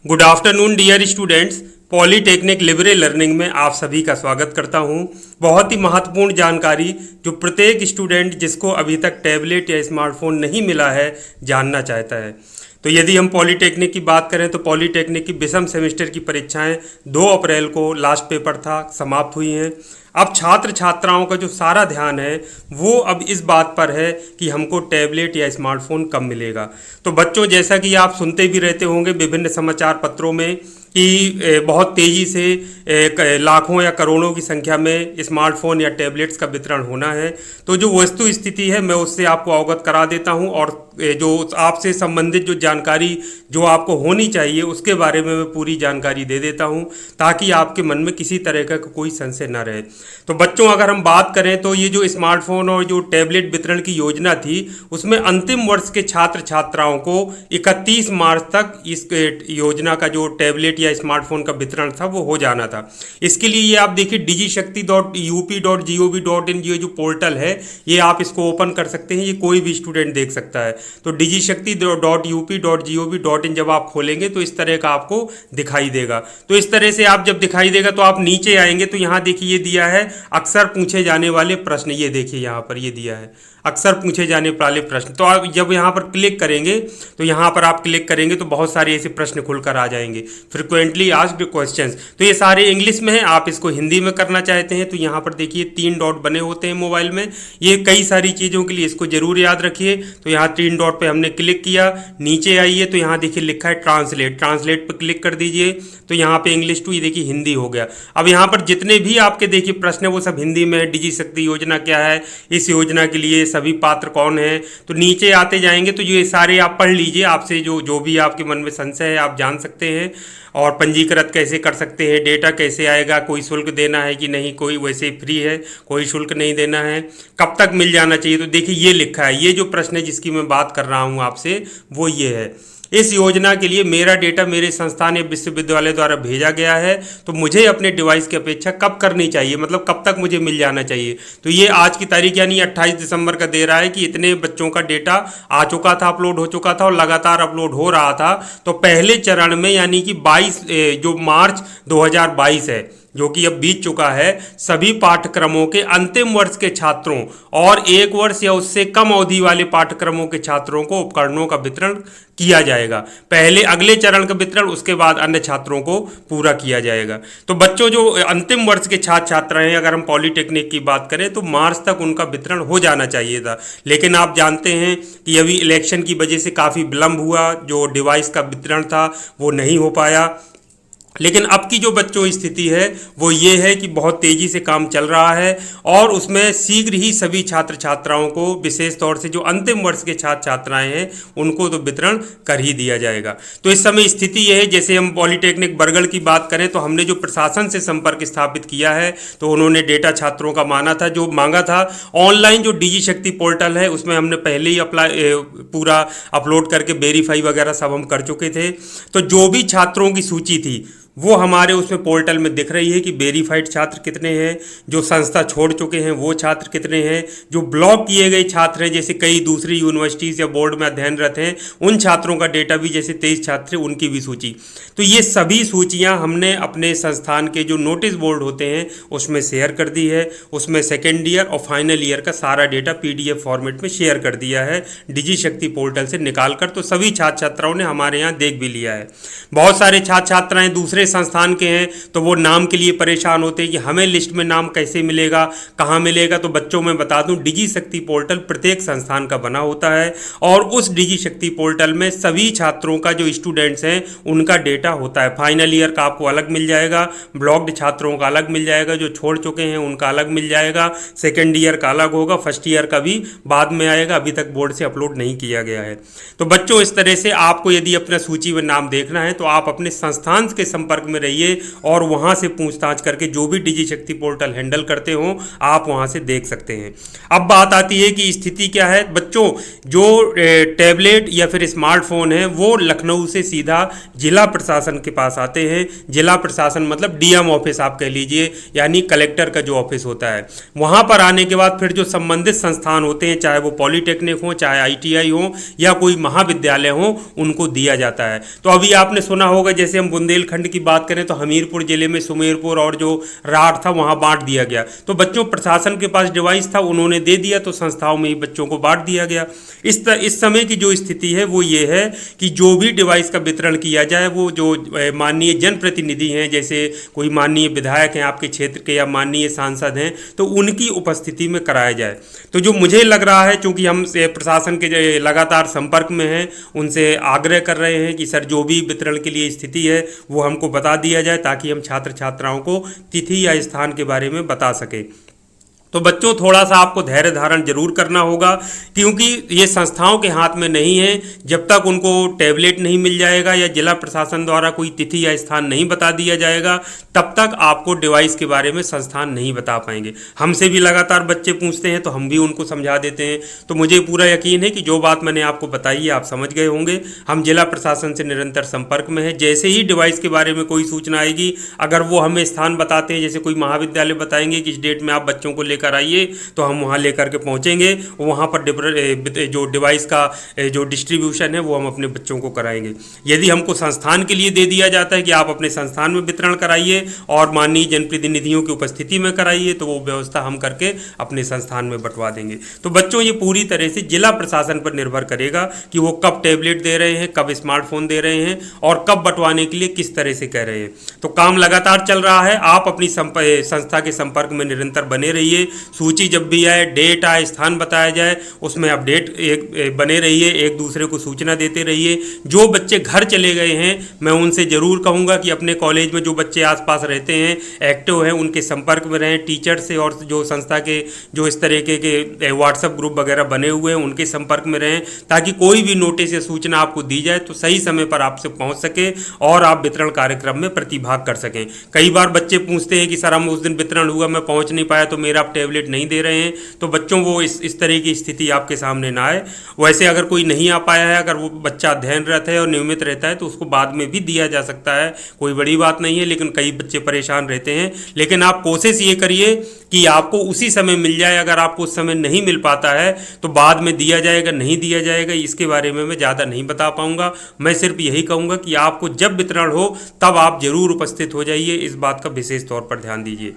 Good afternoon dear students. Polytechnic libre learning में आप सभी का स्वागत करता हूं। बहुत ही महत्वपूर्ण जानकारी जो प्रत्येक स्टूडेंट जिसको अभी तक टैबलेट या स्मार्टफोन नहीं मिला है जानना चाहता है। तो यदि हम पॉलीटेक्निक की बात करें तो पॉलीटेक्निक की विषम सेमेस्टर की परीक्षाएं 2 अप्रैल को लास्ट पेपर था समाप्त हुई हैं। अब छात्र छात्राओं का जो सारा ध्यान है वो अब इस बात पर है कि हमको टैबलेट या स्मार्टफोन कब मिलेगा। तो बच्चों, जैसा कि आप सुनते भी रहते होंगे विभिन्न समाचार पत्रों में कि बहुत तेज़ी से लाखों या करोड़ों की संख्या में स्मार्टफोन या टैबलेट्स का वितरण होना है। तो जो वस्तु स्थिति है मैं उससे आपको अवगत करा देता हूं और जो आपसे संबंधित जो जानकारी जो आपको होनी चाहिए उसके बारे में मैं पूरी जानकारी दे देता हूं ताकि आपके मन में किसी तरह का कोई संशय न रहे। तो बच्चों, अगर हम बात करें तो ये जो स्मार्टफोन और जो टैबलेट वितरण की योजना थी उसमें अंतिम वर्ष के छात्र छात्राओं को 31 मार्च तक इस योजना का जो टैबलेट या स्मार्टफोन का वितरण था वो हो जाना था। इसके लिए ये आप देखिए digishakti.up.gov.in ये जो पोर्टल है ये आप इसको ओपन कर सकते हैं। ये कोई भी स्टूडेंट देख सकता है। तो digishakti.up.gov.in जब आप खोलेंगे तो इस तरह का आपको दिखाई देगा। तो इस तरह से आप जब दिखाई देगा तो आप नीचे आएंगे तो यहाँ देखिए ये दिया है अक्सर पूछे जाने वाले प्रश्न। ये देखिए यहाँ पर ये दिया है अक्सर पूछे जाने वाले प्रश्न। तो आप जब यहाँ पर क्लिक करेंगे तो यहाँ पर आप क्लिक करेंगे तो बहुत सारे ऐसे प्रश्न खुलकर आ जाएंगे, फ्रिक्वेंटली आस्क्ड क्वेश्चंस। तो ये सारे इंग्लिश में है। आप इसको हिंदी में करना चाहते हैं तो यहाँ पर देखिए 3 डॉट बने होते हैं मोबाइल में। ये कई सारी चीज़ों के लिए इसको जरूर याद रखिए। तो यहाँ 3 डॉट पे हमने क्लिक किया, नीचे आइए तो यहाँ देखिए लिखा है ट्रांसलेट। ट्रांसलेट पर क्लिक कर दीजिए तो यहाँ पे इंग्लिश टू ये देखिए हिंदी हो गया। अब यहाँ पर जितने भी आपके देखिए प्रश्न है वो सब हिंदी में है। डिजी शक्ति योजना क्या है, इस योजना के लिए सभी पात्र कौन है। तो नीचे आते जाएंगे तो ये सारे आप पढ़ लीजिए। आपसे जो भी आपके मन में संशय है आप जान सकते हैं। और पंजीकृत कैसे कर सकते हैं, डेटा कैसे आएगा, कोई शुल्क देना है कि नहीं, कोई वैसे फ्री है, कोई शुल्क नहीं देना है, कब तक मिल जाना चाहिए। तो देखिए ये लिखा है। ये जो प्रश्न है जिसकी मैं बात कर रहा हूँ आपसे वो ये है। इस योजना के लिए मेरा डेटा मेरे संस्थान या विश्वविद्यालय द्वारा भेजा गया है तो मुझे अपने डिवाइस की अपेक्षा कब करनी चाहिए, मतलब कब तक मुझे मिल जाना चाहिए। तो ये आज की तारीख यानी 28 दिसंबर का दे रहा है कि इतने बच्चों का डेटा आ चुका था, अपलोड हो चुका था और लगातार अपलोड हो रहा था। तो पहले चरण में यानी कि 22 जो मार्च 2022 है जो कि अब बीत चुका है, सभी पाठ्यक्रमों के अंतिम वर्ष के छात्रों और 1 वर्ष या उससे कम अवधि वाले पाठ्यक्रमों के छात्रों को उपकरणों का वितरण किया जाएगा। पहले अगले चरण का वितरण, उसके बाद अन्य छात्रों को पूरा किया जाएगा। तो बच्चों जो अंतिम वर्ष के छात्र छात्रा हैं, अगर हम पॉलीटेक्निक की बात करें तो मार्च तक उनका वितरण हो जाना चाहिए था। लेकिन आप जानते हैं कि अभी इलेक्शन की वजह से काफ़ी विलंब हुआ, जो डिवाइस का वितरण था वो नहीं हो पाया। लेकिन अब की जो बच्चों स्थिति है वो ये है कि बहुत तेज़ी से काम चल रहा है और उसमें शीघ्र ही सभी छात्र छात्राओं को, विशेष तौर से जो अंतिम वर्ष के छात्र छात्राएं हैं उनको तो वितरण कर ही दिया जाएगा। तो इस समय स्थिति ये है, जैसे हम पॉलीटेक्निक बरगढ़ की बात करें तो हमने जो प्रशासन से संपर्क स्थापित किया है तो उन्होंने डेटा छात्रों का मांगा था। ऑनलाइन जो डिजी शक्ति पोर्टल है उसमें हमने पहले ही पूरा अपलोड करके वेरीफाई वगैरह सब हम कर चुके थे। तो जो भी छात्रों की सूची थी वो हमारे उसमें पोर्टल में दिख रही है कि वेरीफाइड छात्र कितने हैं, जो संस्था छोड़ चुके हैं वो छात्र कितने हैं, जो ब्लॉक किए गए छात्र हैं जैसे कई दूसरी यूनिवर्सिटीज़ या बोर्ड में अध्ययनरत हैं उन छात्रों का डेटा भी, जैसे 23 छात्र हैं उनकी भी सूची। तो ये सभी सूचियां हमने अपने संस्थान के जो नोटिस बोर्ड होते हैं उसमें शेयर कर दी है। उसमें सेकेंड ईयर और फाइनल ईयर का सारा डेटा PDF फॉर्मेट में शेयर कर दिया है डिजी शक्ति पोर्टल से निकाल कर। तो सभी छात्र छात्राओं ने हमारे यहाँ देख भी लिया है। बहुत सारे छात्र छात्राएँ दूसरे संस्थान के हैं तो वो नाम के लिए परेशान होते हैं कि हमें लिस्ट में नाम कैसे मिलेगा, कहाँ मिलेगा। तो बच्चों मैं बता दूं डिजी शक्ति पोर्टल प्रत्येक संस्थान का बना होता है और उस डिजी शक्ति पोर्टल में सभी छात्रों का जो स्टूडेंट्स हैं उनका डेटा होता है। फाइनल ईयर का आपको अलग मिल जाएगा, ब्लॉक्ड छात्रों का अलग मिल जाएगा, जो छोड़ चुके हैं उनका अलग मिल जाएगा, सेकेंड ईयर का अलग होगा, फर्स्ट ईयर का भी बाद में आएगा, अभी तक बोर्ड से अपलोड नहीं किया गया है। तो बच्चों इस तरह से आपको यदि अपना सूची में नाम देखना है तो आप अपने संस्थान के संपर्क संपर्क में रहिए और वहाँ से पूछताछ करके जो भी डिजी शक्ति पोर्टल हैंडल करते हो आप वहाँ से देख सकते हैं। अब बात आती है कि स्थिति क्या है बच्चों, जो टैबलेट या फिर स्मार्टफोन है वो लखनऊ से सीधा जिला प्रशासन के पास आते हैं। जिला प्रशासन मतलब डीएम ऑफिस आप कह लीजिए, यानी कलेक्टर का जो ऑफिस होता है। वहाँ पर आने के बाद फिर जो संबंधित संस्थान होते हैं, चाहे वो पॉलीटेक्निक हो, चाहे आईटीआई हो या कोई महाविद्यालय हो, उनको दिया जाता है। तो अभी आपने सुना होगा, जैसे हम बुंदेलखंड की बात करें तो हमीरपुर जिले में सुमेरपुर और जो राठ था वहाँ बांट दिया गया। तो बच्चों प्रशासन के पास डिवाइस था, उन्होंने दे दिया, तो संस्थाओं में ही बच्चों को बांट दिया गया। इस समय की जो स्थिति है वो ये है कि जो भी डिवाइस का वितरण किया जाए वो जो माननीय जनप्रतिनिधि हैं, जैसे कोई माननीय विधायक हैं आपके क्षेत्र के या माननीय सांसद हैं, तो उनकी उपस्थिति में कराया जाए। तो जो मुझे लग रहा है, क्योंकि हम प्रशासन के लगातार संपर्क में हैं, उनसे आग्रह कर रहे हैं कि सर जो भी वितरण के लिए स्थिति है वो हमको बता दिया जाए, ताकि हम छात्र छात्राओं को तिथि या स्थान के बारे में बता सकें। तो बच्चों थोड़ा सा आपको धैर्य धारण जरूर करना होगा, क्योंकि ये संस्थाओं के हाथ में नहीं है। जब तक उनको टैबलेट नहीं मिल जाएगा या जिला प्रशासन द्वारा कोई तिथि या स्थान नहीं बता दिया जाएगा, तब तक आपको डिवाइस के बारे में संस्थान नहीं बता पाएंगे। हमसे भी लगातार बच्चे पूछते हैं तो हम भी उनको समझा देते हैं। तो मुझे पूरा यकीन है कि जो बात मैंने आपको बताई है आप समझ गए होंगे। हम जिला प्रशासन से निरंतर संपर्क में है। जैसे ही डिवाइस के बारे में कोई सूचना आएगी, अगर वो हमें स्थान बताते हैं, जैसे कोई महाविद्यालय बताएंगे कि इस डेट में आप बच्चों को लेकर आइए, तो हम वहाँ लेकर के पहुँचेंगे। वहाँ पर जो डिवाइस का जो डिस्ट्रीब्यूशन है वो हम अपने बच्चों को कराएंगे। यदि हमको संस्थान के लिए दे दिया जाता है कि आप अपने संस्थान में वितरण कराइए और माननीय जनप्रतिनिधियों की उपस्थिति में कराइए, तो वो व्यवस्था हम करके अपने संस्थान में बंटवा देंगे। तो बच्चों ये पूरी तरह से जिला प्रशासन पर निर्भर करेगा कि वो कब टैबलेट दे रहे हैं, कब स्मार्टफोन दे रहे हैं और कब बंटवाने के लिए किस तरह से कह रहे हैं। तो काम लगातार चल रहा है। आप अपनी संस्था के संपर्क में निरंतर बने रहिए। सूची जब भी आए, डेट आए, स्थान बताया जाए, उसमें अपडेट बने रहिए, एक दूसरे को सूचना देते रहिए। जो बच्चे घर चले गए हैं मैं उनसे ज़रूर कहूँगा कि अपने कॉलेज में जो बच्चे आसपास रहते हैं, एक्टिव हैं, उनके संपर्क में रहें। टीचर से और जो संस्था के जो इस तरीके के व्हाट्सएप ग्रुप वगैरह बने हुए हैं उनके संपर्क में रहें, ताकि कोई भी नोटिस या सूचना आपको दी जाए तो सही समय पर आपसे पहुँच सके और आप वितरण कार्यक्रम में प्रतिभाग कर सकें। कई बार बच्चे पूछते हैं कि सर हम उस दिन वितरण हुआ मैं पहुँच नहीं पाया तो मेरा आप टैबलेट नहीं दे रहे हैं। तो बच्चों वो इस तरह की स्थिति आपके सामने ना आए। वैसे अगर कोई नहीं आ पाया है, अगर वो बच्चा अध्ययनरत है और नियमित रहता है तो उसको बाद में भी दिया जा सकता है, कोई बड़ी बात नहीं है। लेकिन कई बच्चे परेशान रहते हैं। लेकिन आप कोशिश ये करिए कि आपको उसी समय मिल जाए। अगर आपको उस समय नहीं मिल पाता है तो बाद में दिया जाएगा, नहीं दिया जाएगा, इसके बारे में मैं ज़्यादा नहीं बता पाऊंगा। मैं सिर्फ यही कहूँगा कि आपको जब वितरण हो तब आप जरूर उपस्थित हो जाइए। इस बात का विशेष तौर पर ध्यान दीजिए।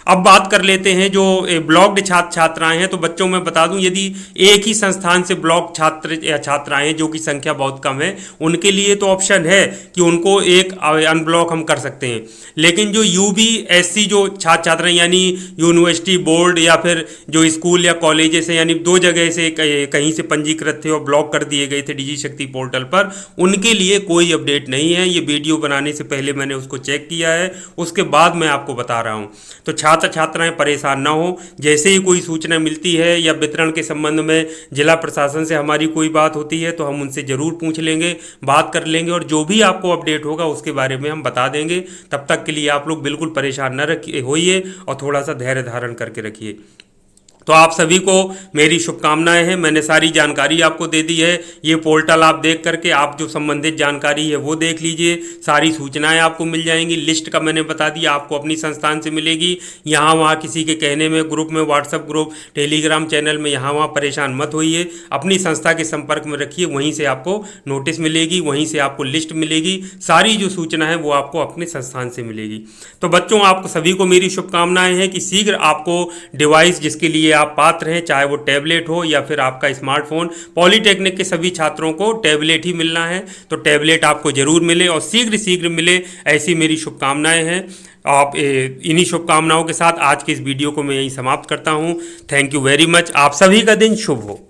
अब बात कर लेते हैं जो ब्लॉक्ड छात्र छात्राएं हैं। तो बच्चों मैं बता दूं, यदि एक ही संस्थान से ब्लॉक छात्र या छात्राएं जो कि संख्या बहुत कम है, उनके लिए तो ऑप्शन है कि उनको एक अनब्लॉक हम कर सकते हैं। लेकिन जो यूबीएससी जो छात्र छात्राएं यानी यूनिवर्सिटी बोर्ड या फिर जो स्कूल या कॉलेजेस हैं, यानी दो जगह से कहीं से पंजीकृत थे और ब्लॉक कर दिए गए थे डिजी शक्ति पोर्टल पर, उनके लिए कोई अपडेट नहीं है। ये वीडियो बनाने से पहले मैंने उसको चेक किया है, उसके बाद मैं आपको बता रहा हूँ। तो छात्र छात्राएं परेशान ना हो। जैसे ही कोई सूचना मिलती है या वितरण के संबंध में जिला प्रशासन से हमारी कोई बात होती है तो हम उनसे ज़रूर पूछ लेंगे, बात कर लेंगे और जो भी आपको अपडेट होगा उसके बारे में हम बता देंगे। तब तक के लिए आप लोग बिल्कुल परेशान न होइए और थोड़ा सा धैर्य धारण करके रखिए। तो आप सभी को मेरी शुभकामनाएं हैं। मैंने सारी जानकारी आपको दे दी है। ये पोर्टल आप देख करके आप जो संबंधित जानकारी है वो देख लीजिए। सारी सूचनाएं आपको मिल जाएंगी। लिस्ट का मैंने बता दिया, आपको अपनी संस्थान से मिलेगी। यहाँ वहाँ किसी के कहने में ग्रुप में, व्हाट्सएप ग्रुप, टेलीग्राम चैनल में यहाँ वहाँ परेशान मत होइए। अपनी संस्था के संपर्क में रखिए, वहीं से आपको नोटिस मिलेगी, वहीं से आपको लिस्ट मिलेगी। सारी जो सूचना है वो आपको अपने संस्थान से मिलेगी। तो बच्चों आपको सभी को मेरी शुभकामनाएं हैं कि शीघ्र आपको डिवाइस जिसके लिए आप पात्र हैं, चाहे वो टैबलेट हो या फिर आपका स्मार्टफोन, पॉलीटेक्निक के सभी छात्रों को टैबलेट ही मिलना है, तो टैबलेट आपको जरूर मिले और शीघ्र मिले, ऐसी मेरी शुभकामनाएं हैं। आप इन्हीं शुभकामनाओं के साथ आज के इस वीडियो को मैं यहीं समाप्त करता हूं। Thank you very much. आप सभी का दिन शुभ हो।